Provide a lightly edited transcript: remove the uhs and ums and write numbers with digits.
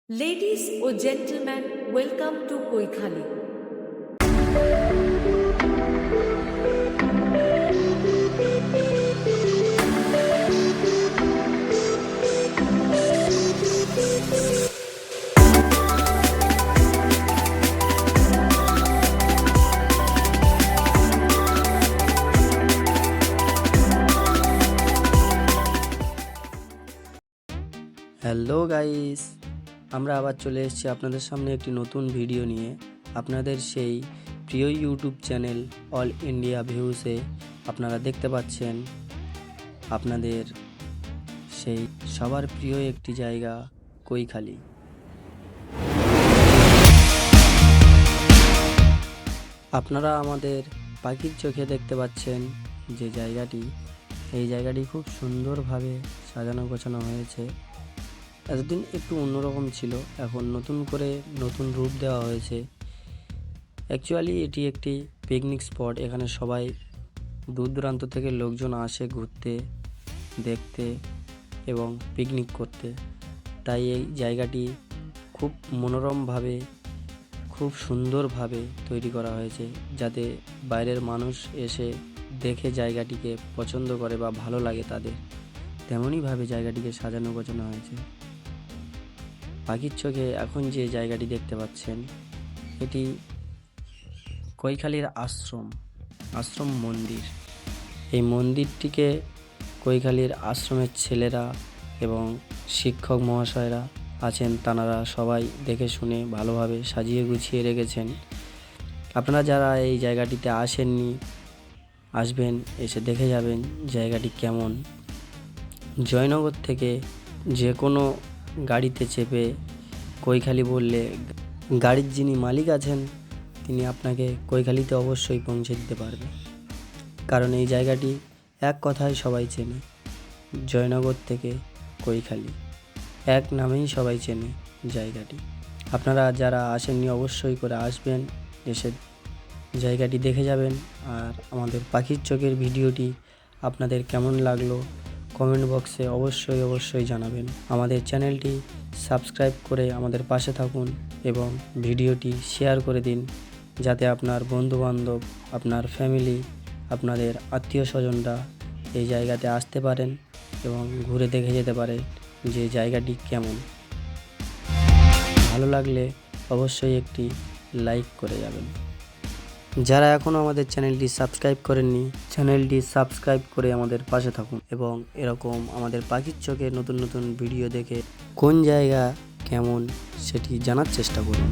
Ladies or gentlemen, welcome to Koikhali. Hello guys, আমরা আবার চলে এসেছি আপনাদের সামনে একটি নতুন ভিডিও নিয়ে। আপনাদের সেই প্রিয় ইউটিউব চ্যানেল অল ইন্ডিয়া ভিউসে আপনারা দেখতে পাচ্ছেন আপনাদের সেই সবার প্রিয় একটি জায়গা কৈখালি। আপনারা আমাদের পাখির চোখে দেখতে পাচ্ছেন যে জায়গাটি, এই জায়গাটি খুব সুন্দরভাবে সাজানো গোছানো হয়েছে। এতদিন একটু অন্যরকম ছিল, এখন নতুন করে নতুন রূপ দেওয়া হয়েছে। অ্যাকচুয়ালি এটি একটি পিকনিক স্পট। এখানে সবাই দূর দূরান্ত থেকে লোকজন আসে ঘুরতে, দেখতে এবং পিকনিক করতে। তাই এই জায়গাটি খুব মনোরমভাবে, খুব সুন্দরভাবে তৈরি করা হয়েছে, যাতে বাইরের মানুষ এসে দেখে জায়গাটিকে পছন্দ করে বা ভালো লাগে তাদের। তেমনইভাবে জায়গাটিকে সাজানো গোছানো হয়েছে। পাখির চোখে এখন যে জায়গাটি দেখতে পাচ্ছেন, এটি কৈখালির আশ্রম মন্দির। এই মন্দিরটিকে কৈখালির আশ্রমের ছেলেরা এবং শিক্ষক মহাশয়রা আছেন, তাঁরা সবাই দেখে শুনে ভালোভাবে সাজিয়ে গুছিয়ে রেখেছেন। আপনারা যারা এই জায়গাটিতে আসেননি, আসবেন, এসে দেখে যাবেন জায়গাটি কেমন। জয়নগর থেকে যে কোনো গাড়িতে চেপে কৈখালি বললে গাড়ির যিনি মালিক আছেন তিনি আপনাকে কৈখালিতে অবশ্যই পৌঁছে দিতে পারবে। কারণ এই জায়গাটি এক কথায় সবাই চেনে, জয়নগর থেকে কৈখালি এক নামেই সবাই চেনে জায়গাটি। আপনারা যারা আসেননি অবশ্যই করে আসবেন, এসে জায়গাটি দেখে যাবেন। আর আমাদের পাখির চোখের ভিডিওটি আপনাদের কেমন লাগলো কমেন্ট বক্সে অবশ্যই জানাবেন। আমাদের চ্যানেলটি সাবস্ক্রাইব করে আমাদের পাশে থাকুন এবং ভিডিওটি শেয়ার করে দিন, যাতে আপনার বন্ধুবান্ধব, আপনার ফ্যামিলি, আপনাদের আত্মীয় স্বজনরা এই জায়গাতে আসতে পারেন এবং ঘুরে দেখে যেতে পারে যে জায়গাটি কেমন। ভালো লাগলে অবশ্যই একটি লাইক করে যাবেন। যারা এখনও আমাদের চ্যানেলটি সাবস্ক্রাইব করেননি, চ্যানেলটি সাবস্ক্রাইব করে আমাদের পাশে থাকুন এবং এরকম আমাদের পাখির চোখে নতুন নতুন ভিডিও দেখে কোন জায়গা কেমন সেটি জানার চেষ্টা করুন।